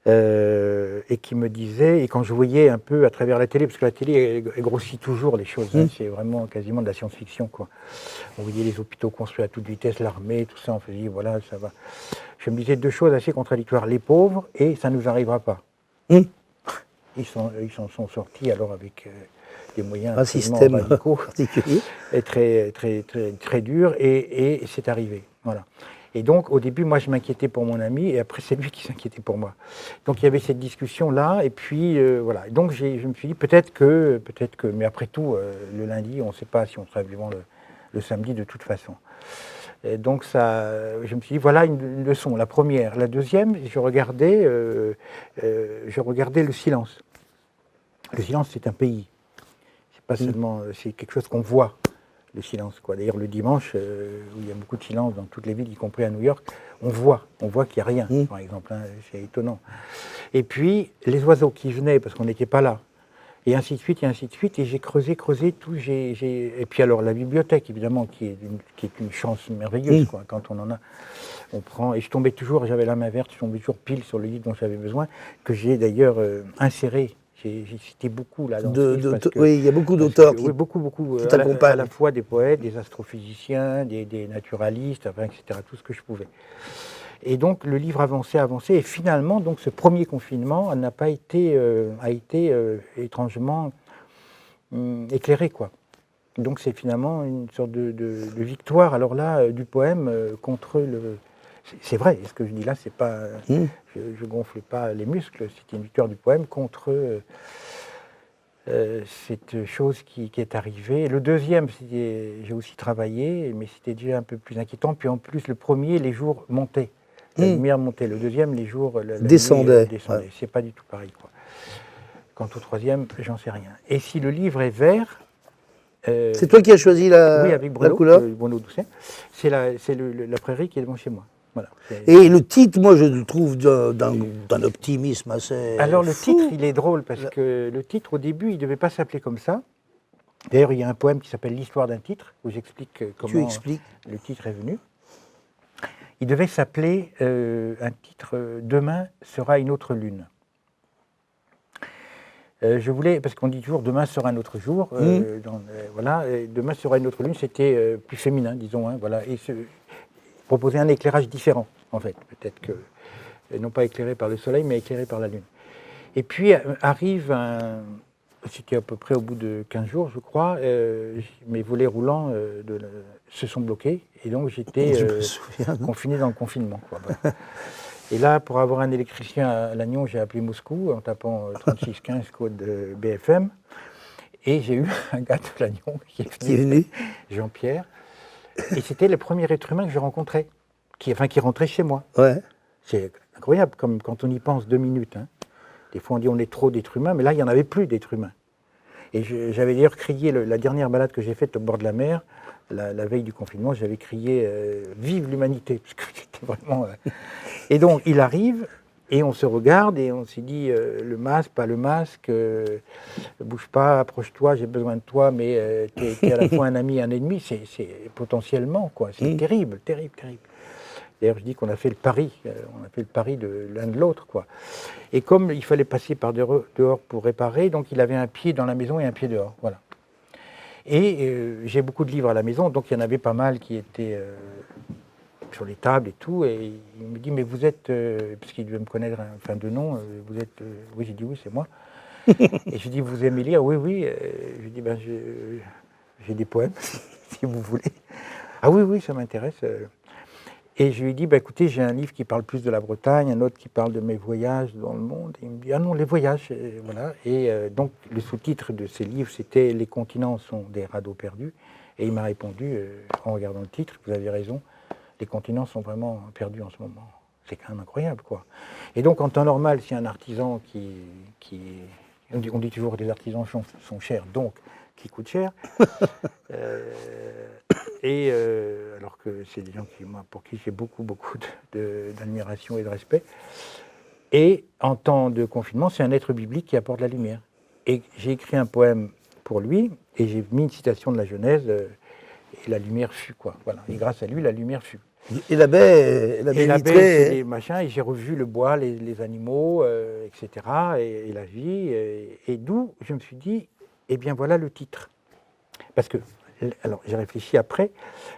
Et qui me disait, et quand je voyais un peu à travers la télé, parce que la télé elle grossit toujours les choses, hein, c'est vraiment quasiment de la science-fiction, quoi. On voyait les hôpitaux construits à toute vitesse, l'armée, tout ça, on faisait voilà, ça va. Je me disais deux choses assez contradictoires, les pauvres et ça ne nous arrivera pas. Ils s'en sont sortis alors avec des moyens un système radicaux particulier. et très durs, et c'est arrivé. Voilà. Et donc, au début, moi, je m'inquiétais pour mon ami, et après, c'est lui qui s'inquiétait pour moi. Donc, il y avait cette discussion-là, et puis, voilà. Donc, je me suis dit, peut-être que, mais après tout, le lundi, on ne sait pas si on sera vivant le samedi de toute façon. Et donc, je me suis dit, voilà une leçon, la première. La deuxième, je regardais le silence. Le silence, c'est un pays. C'est pas seulement, c'est quelque chose qu'on voit. Le silence, quoi. D'ailleurs, le dimanche, où il y a beaucoup de silence dans toutes les villes, y compris à New York, on voit qu'il n'y a rien, par exemple, hein, c'est étonnant. Et puis, les oiseaux qui venaient, parce qu'on n'était pas là, et ainsi de suite, et j'ai creusé tout, et puis alors, la bibliothèque, évidemment, qui est une chance merveilleuse, quoi, quand on en a, on prend, et je tombais toujours, j'avais la main verte, je tombais toujours pile sur le livre dont j'avais besoin, que j'ai d'ailleurs inséré. J'ai cité beaucoup là dans ce livre, oui, il y a beaucoup d'auteurs qui t'accompagnent. À la fois des poètes, des astrophysiciens, des naturalistes, enfin, etc., tout ce que je pouvais. Et donc le livre avançait, et finalement, donc ce premier confinement n'a pas été, a été étrangement éclairé, quoi. Donc c'est finalement une sorte de victoire, alors là, du poème contre le... C'est vrai, ce que je dis là, c'est pas, je gonfle pas les muscles, c'est une victoire du poème contre cette chose qui est arrivée. Le deuxième, j'ai aussi travaillé, mais c'était déjà un peu plus inquiétant. Puis en plus, le premier, les jours montaient, la lumière montait. Le deuxième, les jours la descendaient. Ouais. C'est pas du tout pareil, quoi. Quant au troisième, j'en sais rien. Et si le livre est vert... c'est toi qui as choisi oui, avec Bruno, la couleur Bruno Doucet. C'est la prairie qui est devant chez moi. Voilà, et le titre, moi, je le trouve d'un optimisme assez. Alors, le fou. titre, il est drôle, parce que le titre, au début, il ne devait pas s'appeler comme ça. D'ailleurs, il y a un poème qui s'appelle L'histoire d'un titre, où j'explique comment le titre est venu. Il devait s'appeler un titre Demain sera une autre lune. Je voulais, parce qu'on dit toujours demain sera un autre jour, voilà, demain sera une autre lune, c'était plus féminin, disons, hein, voilà, et proposer un éclairage différent, en fait, peut-être que, non pas éclairé par le soleil, mais éclairé par la lune. Et puis arrive c'était à peu près au bout de 15 jours, je crois, mes volets roulants se sont bloqués, et donc j'étais confiné dans le confinement, quoi, voilà. Et là, pour avoir un électricien à Lannion, j'ai appelé Moscou en tapant 3615 code BFM. Et j'ai eu un gars de Lannion qui est venu, Jean-Pierre. Et c'était le premier être humain que je rencontrais, qui rentrait chez moi. Ouais. C'est incroyable, comme quand on y pense 2 minutes. Hein. Des fois, on dit on est trop d'êtres humains, mais là, il n'y en avait plus d'êtres humains. Et j'avais d'ailleurs crié, la dernière balade que j'ai faite au bord de la mer, la veille du confinement, j'avais crié « Vive l'humanité !» parce que c'était vraiment... Et donc, il arrive, et on se regarde, et on s'est dit le masque, pas le masque, bouge pas, approche-toi, j'ai besoin de toi, mais t'es à la fois un ami et un ennemi, c'est potentiellement, quoi. C'est terrible, terrible, terrible. D'ailleurs, je dis qu'on a fait le pari, de l'un de l'autre, quoi. Et comme il fallait passer par dehors pour réparer, donc il avait un pied dans la maison et un pied dehors, voilà. Et j'ai beaucoup de livres à la maison, donc il y en avait pas mal qui étaient sur les tables et tout, et il me dit, mais vous êtes, parce qu'il devait me connaître, enfin de nom, vous êtes, oui, j'ai dit oui, c'est moi. Et je dis, vous aimez lire? Oui, oui. Je dis, ben, j'ai des poèmes, si vous voulez. Ah oui, oui, ça m'intéresse. Et je lui ai dit, bah, écoutez, j'ai un livre qui parle plus de la Bretagne, un autre qui parle de mes voyages dans le monde. Et il me dit, ah non, les voyages, voilà. Et donc, le sous-titre de ces livres, c'était « Les continents sont des radeaux perdus ». Et il m'a répondu, en regardant le titre, vous avez raison, les continents sont vraiment perdus en ce moment. C'est quand même incroyable, quoi. Et donc, en temps normal, si un artisan on dit toujours que les artisans sont chers, donc qui coûtent cher. Alors que c'est des gens pour qui j'ai beaucoup d'admiration et de respect. Et en temps de confinement, c'est un être biblique qui apporte la lumière. Et j'ai écrit un poème pour lui, et j'ai mis une citation de la Genèse, et la lumière fut, quoi. Voilà. Et grâce à lui, la lumière fut. Et la baie Et la baie, vitrée. c'est les machins, et j'ai revu le bois, les animaux, etc., et la vie, et d'où je me suis dit, eh bien voilà le titre. Parce que, alors j'ai réfléchi après,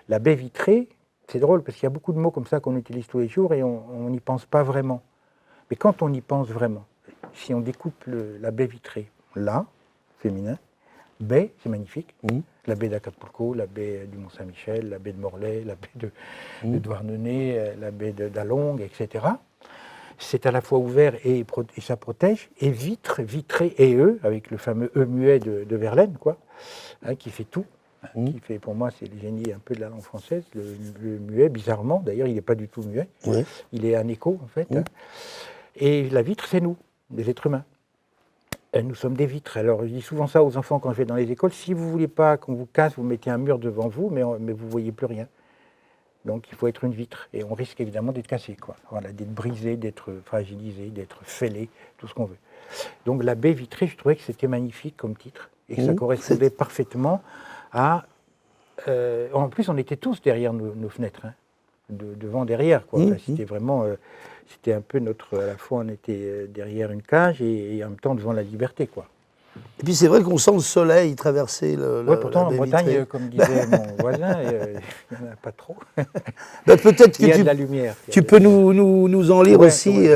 la baie vitrée, c'est drôle, parce qu'il y a beaucoup de mots comme ça qu'on utilise tous les jours, et on n'y pense pas vraiment. Mais quand on y pense vraiment, si on découpe la baie vitrée, là, féminin, baie, c'est magnifique, la baie d'Acapulco, la baie du Mont-Saint-Michel, la baie de Morlaix, la baie de Douarnenez, la baie d'Alongue, etc. C'est à la fois ouvert et ça protège, et vitre, vitré et E, avec le fameux E muet de Verlaine, quoi, hein, qui fait tout. Qui fait, pour moi, c'est le génie un peu de la langue française, le muet, bizarrement, d'ailleurs, il n'est pas du tout muet, il est un écho, en fait. Hein. Et la vitre, c'est nous, les êtres humains. Nous sommes des vitres. Alors, je dis souvent ça aux enfants quand je vais dans les écoles. Si vous ne voulez pas qu'on vous casse, vous mettez un mur devant vous, mais vous ne voyez plus rien. Donc, il faut être une vitre. Et on risque évidemment d'être cassé, quoi. Voilà, d'être brisé, d'être fragilisé, d'être fêlé, tout ce qu'on veut. Donc, la baie vitrée, je trouvais que c'était magnifique comme titre. Et que ça correspondait parfaitement à... en plus, on était tous derrière nos fenêtres, hein, devant, derrière, quoi. Enfin, c'était vraiment... c'était un peu notre... À la fois, on était derrière une cage et en même temps devant la liberté, quoi. Et puis c'est vrai qu'on sent le soleil traverser Oui, pourtant, la en baie Bretagne, vitrée. comme disait mon voisin, il n'y en a pas trop. Peut-être Il y a que de la lumière. tu peux nous en lire aussi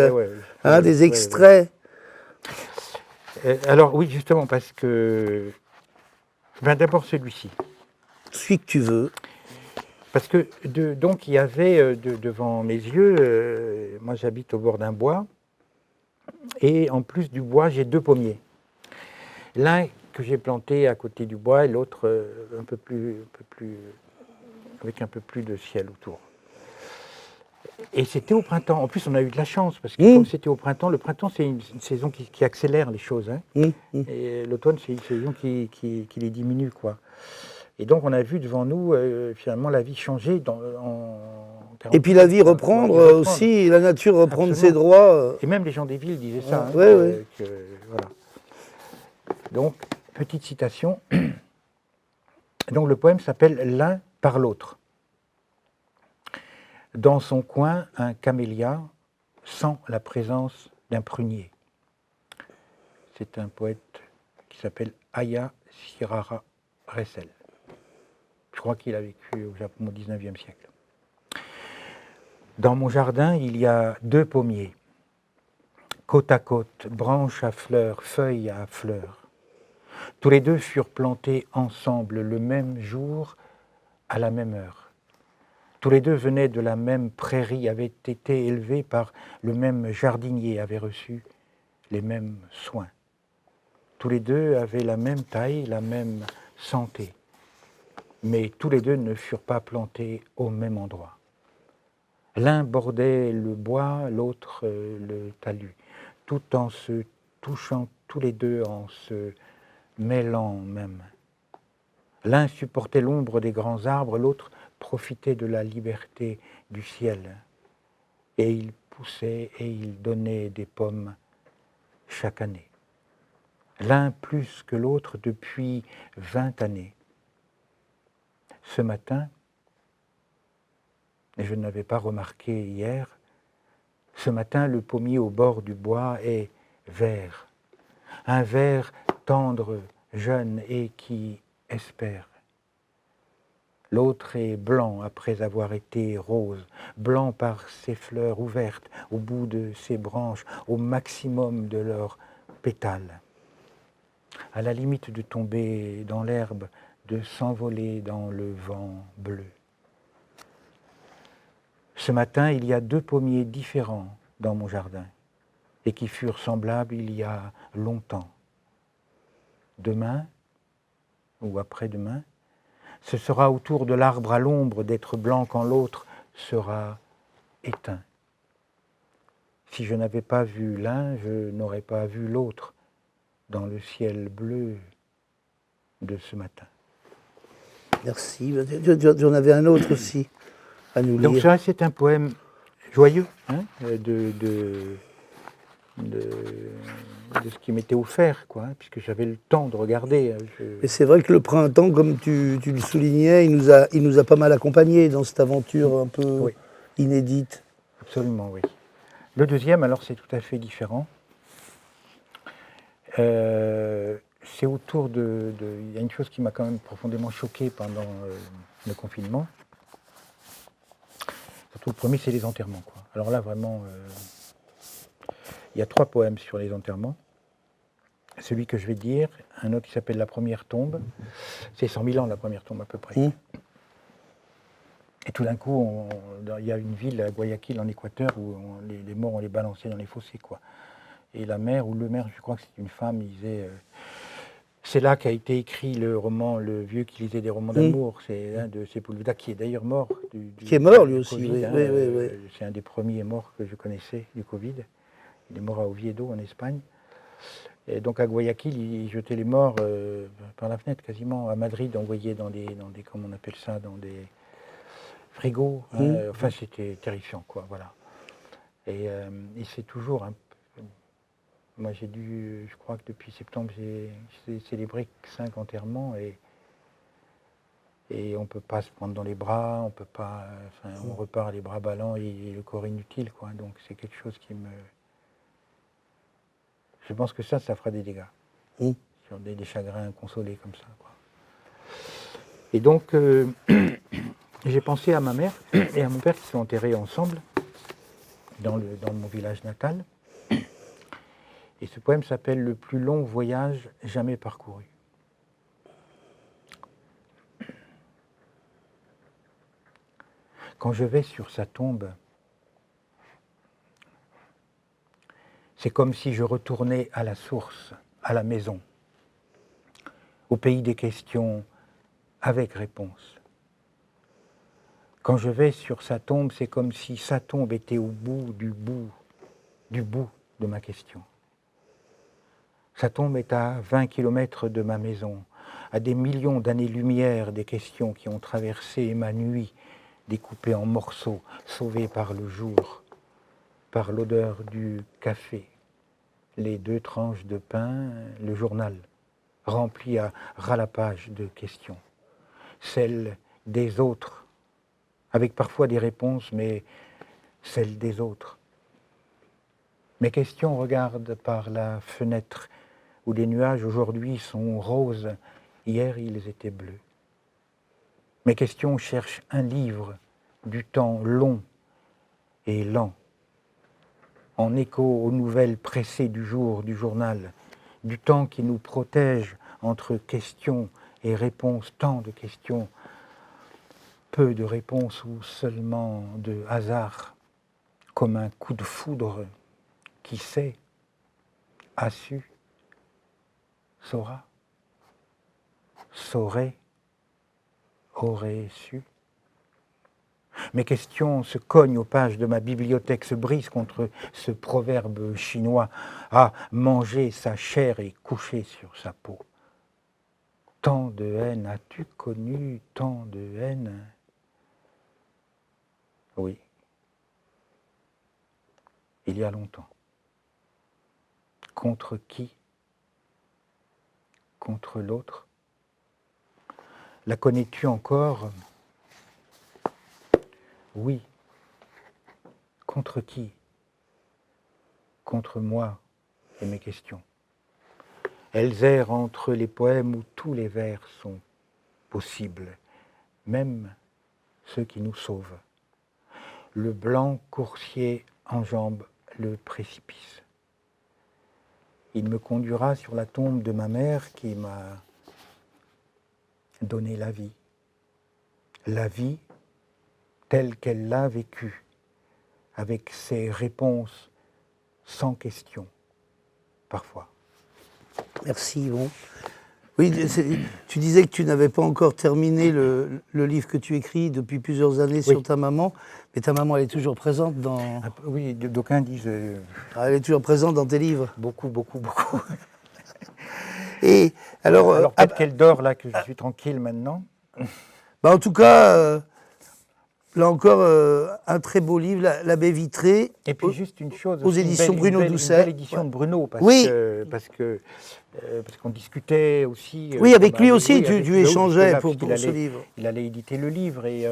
des extraits. Alors oui, justement, parce que... Ben, d'abord celui-ci. Celui que tu veux. Parce que, donc, il y avait devant mes yeux, moi j'habite au bord d'un bois, et en plus du bois, j'ai 2 pommiers. L'un que j'ai planté à côté du bois et l'autre avec un peu plus de ciel autour. Et c'était au printemps. En plus, on a eu de la chance, parce que comme c'était au printemps, le printemps, c'est une saison qui accélère les choses. Hein. Et l'automne, c'est une saison qui les diminue, quoi. Et donc, on a vu devant nous, finalement, la vie changer. Et puis la vie reprendre aussi, la nature reprendre ses droits. Et même les gens des villes disaient ça. Hein, oui. Voilà. Donc, petite citation. Donc, le poème s'appelle « L'un par l'autre ». Dans son coin, un camélia sent la présence d'un prunier. C'est un poète qui s'appelle Aya Sirara Ressel. Je crois qu'il a vécu au Japon au XIXe siècle. Dans mon jardin, il y a 2 pommiers, côte à côte, branches à fleurs, feuilles à fleurs. Tous les 2 furent plantés ensemble le même jour, à la même heure. Tous les 2 venaient de la même prairie, avaient été élevés par le même jardinier, avaient reçu les mêmes soins. Tous les 2 avaient la même taille, la même santé. Mais tous les 2 ne furent pas plantés au même endroit. L'un bordait le bois, l'autre le talus, tout en se touchant tous les 2, en se mêlant même. L'un supportait l'ombre des grands arbres, l'autre profitait de la liberté du ciel. Et il poussait et il donnait des pommes chaque année. L'un plus que l'autre depuis 20 années. Ce matin, et je ne l'avais pas remarqué hier, ce matin, le pommier au bord du bois est vert. Un vert tendre, jeune et qui espère. L'autre est blanc après avoir été rose, blanc par ses fleurs ouvertes, au bout de ses branches, au maximum de leurs pétales. À la limite de tomber dans l'herbe, de s'envoler dans le vent bleu. Ce matin, il y a 2 pommiers différents dans mon jardin, et qui furent semblables il y a longtemps. Demain, ou après-demain, ce sera autour de l'arbre à l'ombre d'être blanc quand l'autre sera éteint. Si je n'avais pas vu l'un, je n'aurais pas vu l'autre dans le ciel bleu de ce matin. Merci. Tu en avais un autre aussi à nous lire. Donc ça, c'est un poème joyeux, hein, de ce qui m'était offert, quoi, hein, puisque j'avais le temps de regarder. Et c'est vrai que le printemps, comme tu le soulignais, il nous a pas mal accompagnés dans cette aventure un peu inédite. Absolument, oui. Le deuxième, alors, c'est tout à fait différent. C'est autour de... Il y a une chose qui m'a quand même profondément choqué pendant le confinement. Surtout le premier, c'est les enterrements, quoi. Alors là, vraiment, il y a 3 poèmes sur les enterrements. Celui que je vais dire, un autre qui s'appelle La première tombe. C'est 100 000 ans, la première tombe, à peu près. Et tout d'un coup, il y a une ville, à Guayaquil, en Équateur, où les morts, on les balançait dans les fossés, quoi. Et la mère, ou le maire, je crois que c'est une femme, il disait... c'est là qu'a été écrit le roman Le vieux qui lisait des romans d'amour. C'est un de Sepúlveda, qui est d'ailleurs mort. Qui est mort, lui du aussi, Covid, oui, hein, oui. C'est un des premiers morts que je connaissais du Covid. Il est mort à Oviedo, en Espagne. Et donc à Guayaquil, il jetait les morts par la fenêtre, quasiment. À Madrid, on voyait dans des comment on appelle ça, dans des frigos. Hein. Enfin, c'était terrifiant, quoi, voilà. Et c'est toujours un... Moi, je crois que depuis septembre, j'ai célébré 5 enterrements et on ne peut pas se prendre dans les bras, on peut pas, on repart les bras ballants et le corps inutile, quoi. Donc c'est quelque chose qui me... Je pense que ça fera des dégâts. Sur des chagrins inconsolés comme ça, quoi. Et donc, j'ai pensé à ma mère et à mon père qui sont enterrés ensemble dans mon village natal. Et ce poème s'appelle « Le plus long voyage jamais parcouru ». Quand je vais sur sa tombe, c'est comme si je retournais à la source, à la maison, au pays des questions avec réponse. Quand je vais sur sa tombe, c'est comme si sa tombe était au bout du bout de ma question. Sa tombe est à 20 kilomètres de ma maison, à des millions d'années-lumière des questions qui ont traversé ma nuit, découpées en morceaux, sauvées par le jour, par l'odeur du café, les 2 tranches de pain, le journal, rempli à ras la page de questions. Celles des autres, avec parfois des réponses, mais celles des autres. Mes questions regardent par la fenêtre où les nuages aujourd'hui sont roses, hier ils étaient bleus. Mes questions cherchent un livre du temps long et lent, en écho aux nouvelles pressées du jour, du journal, du temps qui nous protège entre questions et réponses, tant de questions, peu de réponses ou seulement de hasard, comme un coup de foudre qui sait, a su, saura, saurait, aurait su. Mes questions se cognent aux pages de ma bibliothèque, se brisent contre ce proverbe chinois « à manger sa chair et coucher sur sa peau ». Tant de haine as-tu connu, tant de haine? Oui, il y a longtemps. Contre qui? Contre l'autre? La connais-tu encore? Oui. Contre qui? Contre moi et mes questions. Elles errent entre les poèmes où tous les vers sont possibles, même ceux qui nous sauvent. Le blanc coursier enjambe le précipice. Il me conduira sur la tombe de ma mère qui m'a donné la vie telle qu'elle l'a vécue, avec ses réponses sans question, parfois. Merci Yvon. Oui, tu disais que tu n'avais pas encore terminé le livre que tu écris depuis plusieurs années sur ta maman, mais ta maman elle est toujours présente dans... Oui, d'aucuns disent... Elle est toujours présente dans tes livres. Beaucoup. Et alors peut-être qu'elle dort là, que je suis tranquille maintenant. En tout cas, là encore, un très beau livre, La baie vitrée. Et puis juste une chose, aux éditions Bruno Doucet. Une belle édition de Bruno, parce qu'on discutait aussi. Oui, avec lui aussi, tu échangeais pour ce livre. Il allait éditer le livre et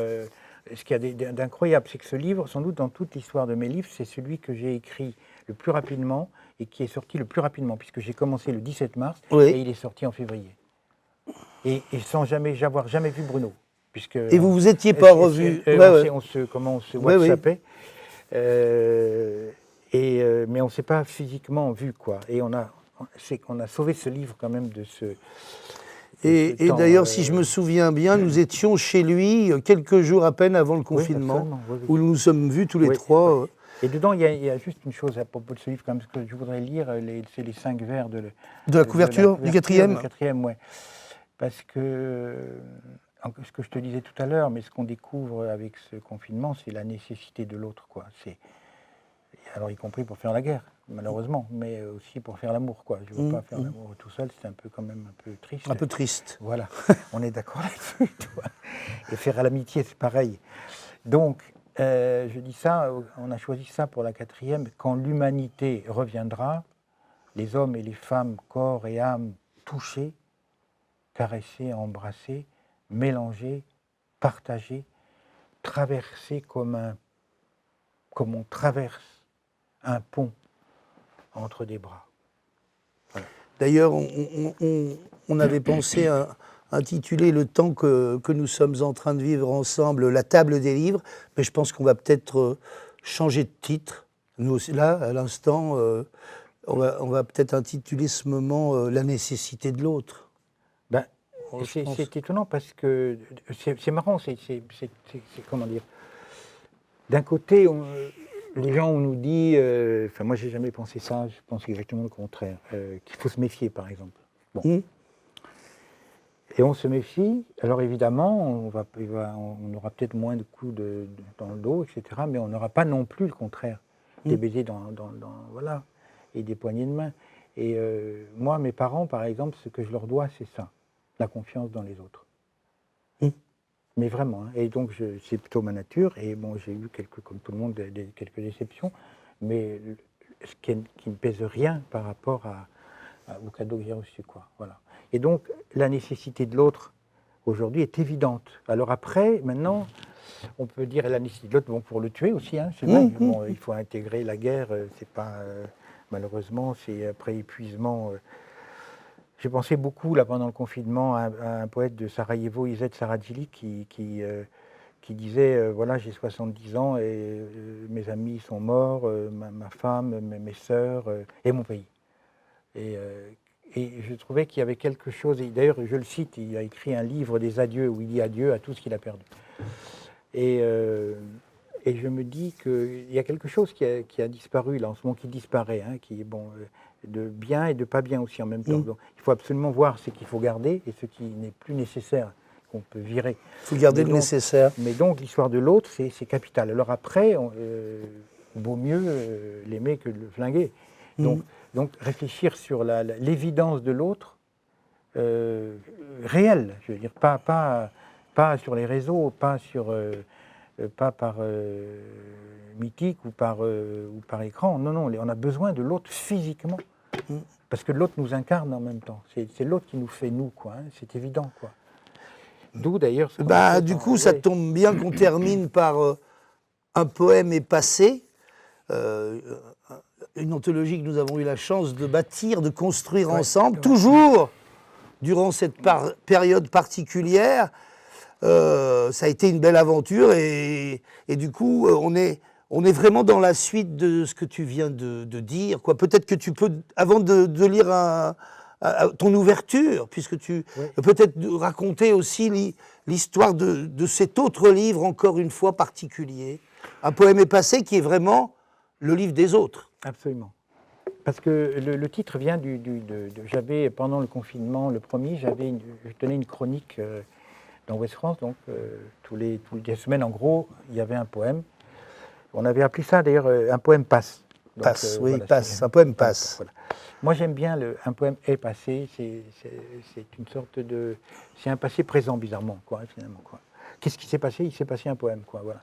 ce qu'il y a d'incroyable, c'est que ce livre, sans doute dans toute l'histoire de mes livres, c'est celui que j'ai écrit le plus rapidement et qui est sorti le plus rapidement, puisque j'ai commencé le 17 mars et il est sorti en février. Et sans avoir jamais vu Bruno. Puisque, et vous vous étiez pas revu. On se WhatsAppait. Mais on ne s'est pas physiquement vu, quoi. Et on a sauvé ce livre quand même de ce. Et d'ailleurs, si je me souviens bien, nous étions chez lui quelques jours à peine avant le confinement, où nous nous sommes vus tous les trois. Et dedans, il y a juste une chose à propos de ce livre, quand même, que je voudrais lire, c'est les 5 vers de la couverture du quatrième. Du quatrième, ouais. Parce que, ce que je te disais tout à l'heure, mais ce qu'on découvre avec ce confinement, c'est la nécessité de l'autre, quoi. Alors, y compris pour faire la guerre, malheureusement, mais aussi pour faire l'amour, quoi. Je ne veux pas faire l'amour tout seul, c'est quand même un peu triste. Un peu triste. Voilà, on est d'accord là-dessus, toi. Et faire à l'amitié, c'est pareil. Donc, je dis ça, on a choisi ça pour la quatrième. Quand l'humanité reviendra, les hommes et les femmes, corps et âme touchés, caressés, embrassés, mélangés, partagés, traversés comme on traverse un pont entre des bras. Voilà. D'ailleurs, on avait pensé à intituler le temps que nous sommes en train de vivre ensemble, La table des livres, mais je pense qu'on va peut-être changer de titre. Nous aussi, là, à l'instant, on va peut-être intituler ce moment La nécessité de l'autre. C'est étonnant parce que c'est marrant, c'est comment dire. D'un côté, les gens, on nous dit, moi j'ai jamais pensé ça, je pense exactement le contraire, qu'il faut se méfier par exemple. Bon. Et on se méfie, alors évidemment, on aura peut-être moins de coups dans le dos, etc., mais on n'aura pas non plus le contraire, des baisers voilà, et des poignées de main. Et moi, mes parents, par exemple, ce que je leur dois, c'est ça, la confiance dans les autres. Mais vraiment, hein. Et donc c'est plutôt ma nature, et bon, j'ai eu comme tout le monde, quelques déceptions, mais ce qui ne pèse rien par rapport au cadeau que j'ai reçu, quoi. Voilà. Et donc la nécessité de l'autre aujourd'hui est évidente. Alors après, maintenant, on peut dire la nécessité de l'autre, bon, pour le tuer aussi, hein, c'est vrai. Bon, il faut intégrer la guerre, c'est pas malheureusement, c'est après épuisement. J'ai pensé beaucoup, là, pendant le confinement, à un poète de Sarajevo, Izet Saradjili, qui disait voilà, j'ai 70 ans et mes amis sont morts, ma femme, mes sœurs et mon pays. Et je trouvais qu'il y avait quelque chose, et d'ailleurs, je le cite, il a écrit un livre des adieux, où il dit adieu à tout ce qu'il a perdu. Et je me dis qu'il y a quelque chose qui a disparu, là, en ce moment, qui disparaît, hein, qui est bon. De bien et de pas bien aussi en même temps. Donc, il faut absolument voir ce qu'il faut garder et ce qui n'est plus nécessaire, qu'on peut virer. Il faut garder le nécessaire. Mais donc, l'histoire de l'autre, c'est capital. Alors après, vaut mieux l'aimer que le flinguer. Donc, réfléchir sur l'évidence de l'autre, réelle, je veux dire, pas sur les réseaux, pas par mythique ou par écran. Non, on a besoin de l'autre physiquement. Parce que l'autre nous incarne en même temps. C'est l'autre qui nous fait nous, quoi. Hein, c'est évident, quoi. D'où d'ailleurs. Du coup, ça tombe bien qu'on termine par Un poème est passé, une anthologie que nous avons eu la chance de bâtir, de construire ensemble, toujours durant cette période particulière. Ça a été une belle aventure et du coup, on est vraiment dans la suite de ce que tu viens de dire, quoi. Peut-être que tu peux, avant de lire ton ouverture, puisque tu peut-être raconter aussi l'histoire de cet autre livre, encore une fois particulier. Un poème est passé, qui est vraiment le livre des autres. Absolument. Parce que le titre vient j'avais, pendant le confinement, le premier, je tenais une chronique dans Ouest France, donc toutes les semaines, en gros, il y avait un poème. On avait appelé ça d'ailleurs un poème passe. Donc, passe, oui, voilà, passe, un poème passe. Voilà. Moi j'aime bien un poème est passé, c'est une sorte de... C'est un passé présent bizarrement, quoi, finalement. Quoi. Qu'est-ce qui s'est passé ? Il s'est passé un poème, quoi, voilà.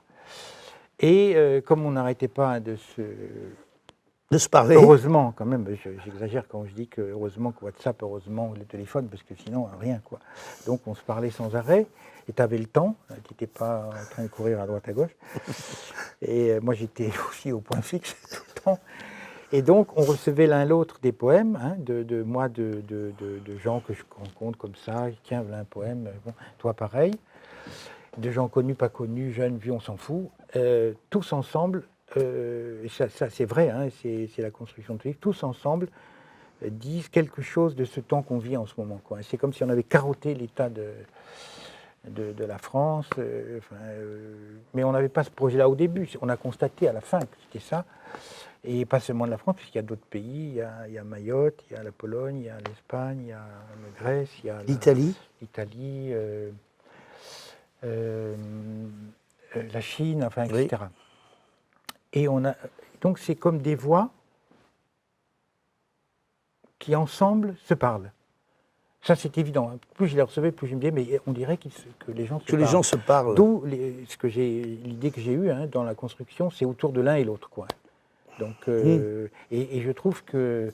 Et comme on n'arrêtait pas de se parler. Heureusement, quand même, j'exagère quand je dis que heureusement que WhatsApp, heureusement le téléphone, parce que sinon, rien, quoi. Donc on se parlait sans arrêt. Et tu avais le temps, tu n'étais pas en train de courir à droite à gauche. Et moi, j'étais aussi au point fixe tout le temps. Et donc, on recevait l'un l'autre des poèmes, hein, de gens que je rencontre comme ça. Tiens, voilà un poème, bon, toi pareil. De gens connus, pas connus, jeunes, vieux, on s'en fout. Tous ensemble, et ça c'est vrai, hein, c'est la construction de ce livre, tous ensemble disent quelque chose de ce temps qu'on vit en ce moment, quoi. C'est comme si on avait carotté l'état de la France, mais on n'avait pas ce projet-là au début. On a constaté à la fin que c'était ça. Et pas seulement de la France, puisqu'il y a d'autres pays, il y a Mayotte, il y a la Pologne, il y a l'Espagne, il y a la Grèce, il y a l'Italie, la Chine, enfin, etc. Oui. Et donc c'est comme des voix qui ensemble se parlent. Ça c'est évident. Plus je les recevais, plus je me disais, mais on dirait que les gens se parlent. Les gens se parlent. D'où l'idée que j'ai eue, hein, dans la construction, c'est autour de l'un et l'autre, quoi. Donc, et je trouve que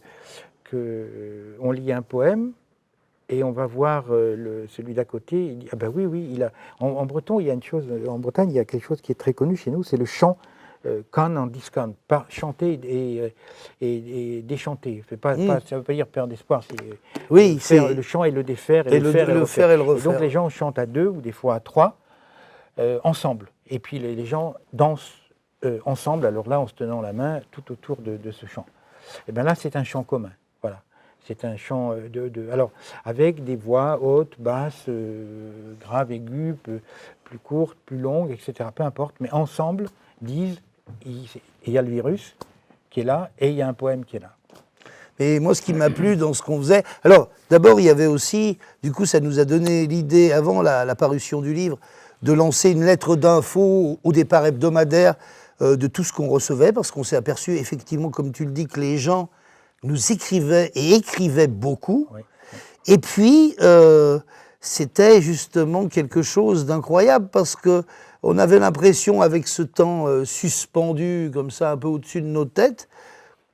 on lit un poème et on va voir celui d'à côté. Il dit, ah ben oui, en breton, il y a une chose. En Bretagne, il y a quelque chose qui est très connu chez nous, c'est le chant can en discan, pas chanter et déchanter. Ça ne veut pas dire perdre espoir. C'est le chant et le défaire et le faire et le refaire. Et donc les gens chantent à 2 ou des fois à 3 ensemble. Et puis les gens dansent ensemble, alors là, en se tenant la main, tout autour de ce chant. Et bien là, c'est un chant commun, voilà. C'est un chant alors, avec des voix hautes, basses, graves, aiguës, plus courtes, plus longues, etc., peu importe, mais ensemble, disent, il y a le virus qui est là, et il y a un poème qui est là. Et moi, ce qui m'a plu dans ce qu'on faisait... Alors, d'abord, il y avait aussi, du coup, ça nous a donné l'idée, avant la parution du livre, de lancer une lettre d'info au départ hebdomadaire de tout ce qu'on recevait, parce qu'on s'est aperçu, effectivement, comme tu le dis, que les gens nous écrivaient et écrivaient beaucoup. Oui. Et puis, c'était justement quelque chose d'incroyable, parce qu'on avait l'impression, avec ce temps suspendu, comme ça, un peu au-dessus de nos têtes,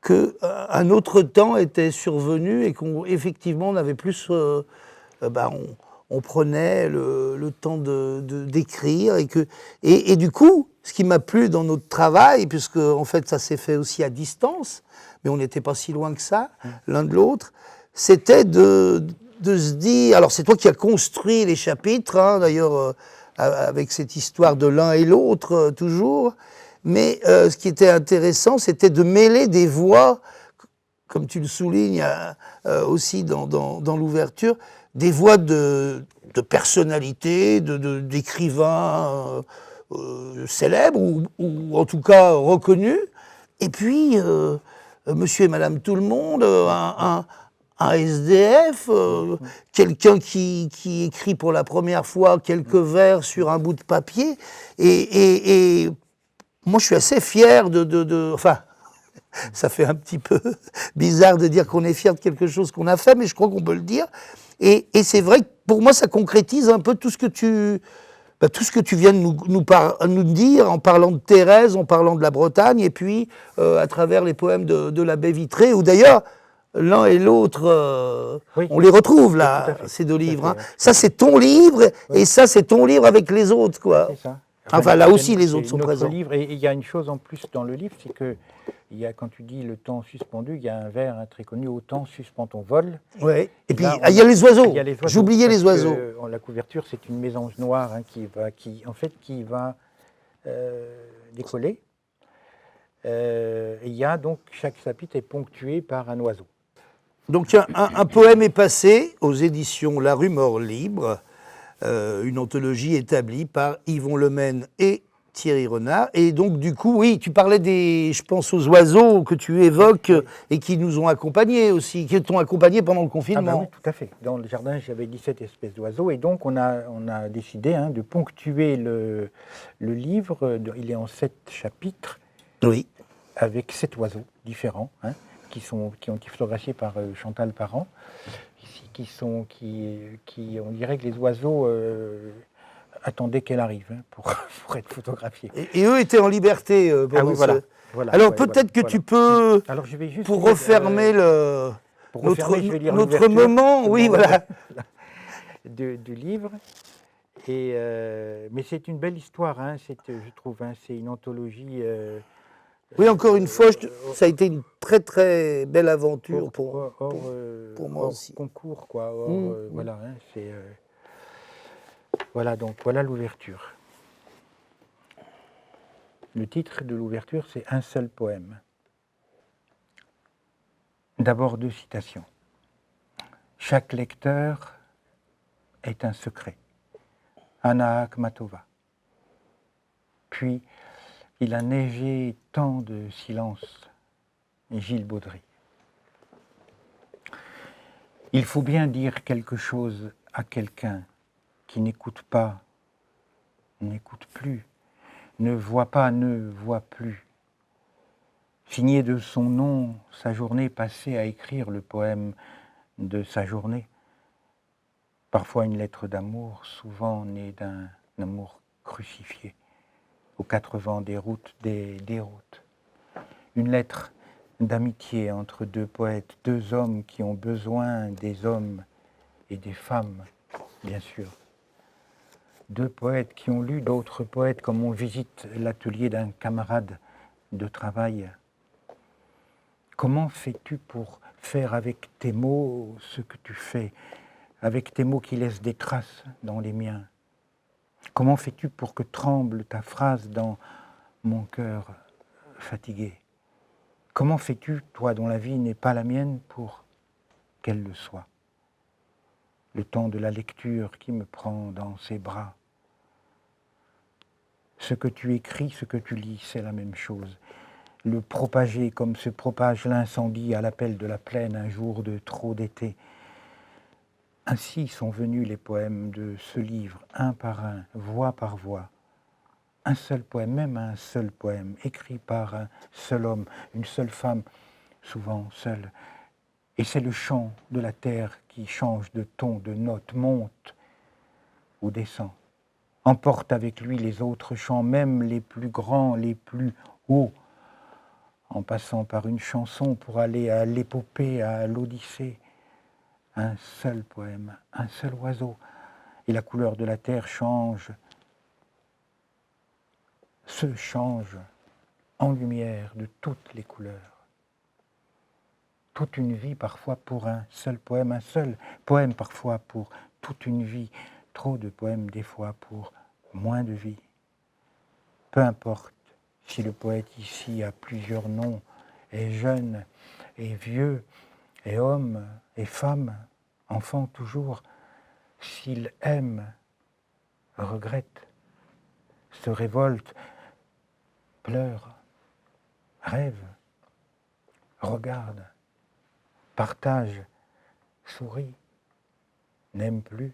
qu'un autre temps était survenu et qu'effectivement, on avait plus... on prenait le temps d'écrire et du coup, ce qui m'a plu dans notre travail, puisque en fait ça s'est fait aussi à distance, mais on n'était pas si loin que ça, l'un de l'autre, c'était de se dire, alors c'est toi qui as construit les chapitres, hein, d'ailleurs avec cette histoire de l'un et l'autre toujours, mais ce qui était intéressant, c'était de mêler des voix, comme tu le soulignes aussi dans l'ouverture, des voix de personnalités, d'écrivains célèbres ou en tout cas reconnus, et puis monsieur et madame tout le monde, un SDF, quelqu'un qui écrit pour la première fois quelques vers sur un bout de papier, et moi je suis assez fier enfin, ça fait un petit peu bizarre de dire qu'on est fier de quelque chose qu'on a fait, mais je crois qu'on peut le dire. Et c'est vrai que pour moi, ça concrétise un peu tout ce que tu viens de nous dire, en parlant de Thérèse, en parlant de la Bretagne, et puis à travers les poèmes de l'abbé Vitré, où d'ailleurs, l'un et l'autre, on les retrouve là, ces deux livres. Hein. Ça, c'est ton livre, et ça, c'est ton livre avec les autres, quoi. C'est ça. Enfin, là aussi, les autres sont présents. Livre, et il y a une chose en plus dans le livre, c'est que quand tu dis le temps suspendu, il y a un vers très connu, au temps suspend ton vol. Oui. Et puis, il y a les oiseaux. J'oubliais les oiseaux. La couverture, c'est une mésange noire qui va décoller. Il y a donc, chaque chapitre est ponctué par un oiseau. Donc, un poème est passé aux éditions La Rumeur Libre, une anthologie établie par Yvon Lemaine et Thierry Renard. Et donc, du coup, oui, tu parlais je pense aux oiseaux que tu évoques et qui nous ont accompagnés aussi, qui t'ont accompagnés pendant le confinement. Ah ben oui, tout à fait. Dans le jardin, j'avais 17 espèces d'oiseaux et donc on a décidé de ponctuer le livre. Il est en 7 chapitres. Oui. Avec 7 oiseaux différents, hein, qui ont été photographiés par Chantal Parent. On dirait que les oiseaux attendaient qu'elle arrive, hein, pour être photographiés. Et eux étaient en liberté pendant voilà. Alors peut-être que tu peux, alors, je vais juste pour refermer notre moment, oui, voilà. Du livre. Mais c'est une belle histoire, hein, je trouve. Hein, c'est une anthologie. Oui, encore une fois, ça a été une très très belle aventure pour moi hors aussi. concours, quoi. Voilà, hein, voilà, donc voilà l'ouverture. Le titre de l'ouverture, c'est Un seul poème. D'abord 2 citations. Chaque lecteur est un secret. Anna Akhmatova. Puis, il a neigé tant de silence. Gilles Baudry. Il faut bien dire quelque chose à quelqu'un qui n'écoute pas, n'écoute plus, ne voit pas, ne voit plus. Signé de son nom, sa journée passée à écrire le poème de sa journée. Parfois une lettre d'amour, souvent née d'un amour crucifié, aux 4 vents des routes, des routes. Une lettre d'amitié entre 2 poètes, 2 hommes qui ont besoin des hommes et des femmes, bien sûr. 2 poètes qui ont lu d'autres poètes, comme on visite l'atelier d'un camarade de travail. Comment fais-tu pour faire avec tes mots ce que tu fais, avec tes mots qui laissent des traces dans les miens? Comment fais-tu pour que tremble ta phrase dans mon cœur fatigué? Comment fais-tu, toi dont la vie n'est pas la mienne, pour qu'elle le soit? Le temps de la lecture qui me prend dans ses bras. Ce que tu écris, ce que tu lis, c'est la même chose. Le propager comme se propage l'incendie à l'appel de la plaine un jour de trop d'été. Ainsi sont venus les poèmes de ce livre, un par un, voix par voix. Un seul poème, même un seul poème, écrit par un seul homme, une seule femme, souvent seule. Et c'est le chant de la terre qui change de ton, de note, monte ou descend. Emporte avec lui les autres chants, même les plus grands, les plus hauts, en passant par une chanson pour aller à l'épopée, à l'Odyssée. Un seul poème, un seul oiseau, et la couleur de la terre change, se change en lumière de toutes les couleurs. Toute une vie parfois pour un seul poème parfois pour toute une vie, trop de poèmes des fois pour moins de vie. Peu importe si le poète ici a plusieurs noms, est jeune, est vieux, est homme, est femme, enfant toujours, s'il aime, regrette, se révolte, pleure, rêve, regarde, partage, sourit, n'aime plus.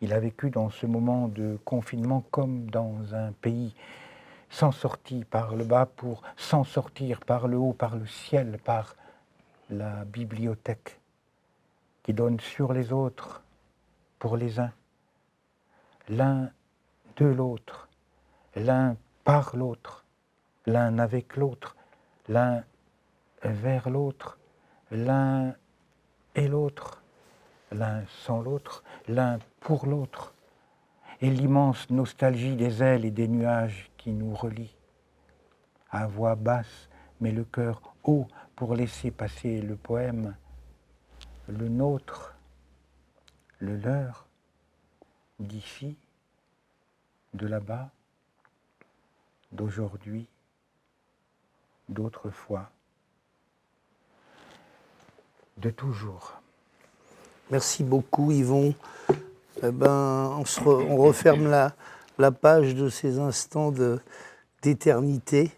Il a vécu dans ce moment de confinement comme dans un pays sans sortie par le bas pour s'en sortir par le haut, par le ciel, par la bibliothèque qui donne sur les autres pour les uns, l'un de l'autre, l'un par l'autre, l'un avec l'autre, l'un vers l'autre, l'un et l'autre, l'un sans l'autre, l'un pour l'autre, et l'immense nostalgie des ailes et des nuages qui nous relient, à voix basse, mais le cœur haut pour laisser passer le poème, le nôtre, le leur, d'ici, de là-bas, d'aujourd'hui, d'autrefois, de toujours. Merci beaucoup Yvon. Eh ben, on referme la page de ces instants d'éternité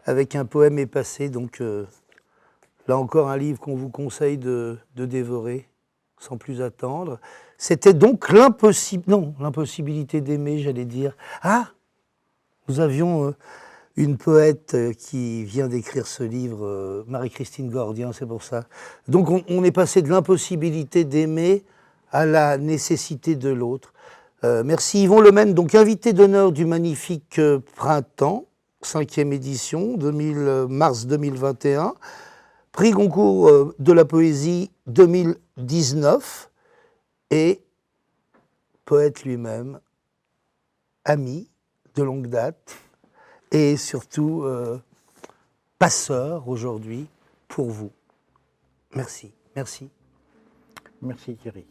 avec un poème épacé. Donc là encore un livre qu'on vous conseille de dévorer sans plus attendre. C'était donc l'impossibilité d'aimer, j'allais dire. Ah, nous avions une poète qui vient d'écrire ce livre, Marie-Christine Gordien, c'est pour ça. Donc on est passé de l'impossibilité d'aimer à la nécessité de l'autre. Merci Yvon Lemaine, donc invité d'honneur du magnifique Printemps, 5e édition, mars 2021, prix Goncourt de la poésie 2019 et poète lui-même, ami de longue date, et surtout passeur aujourd'hui pour vous. Merci, merci. Merci Thierry.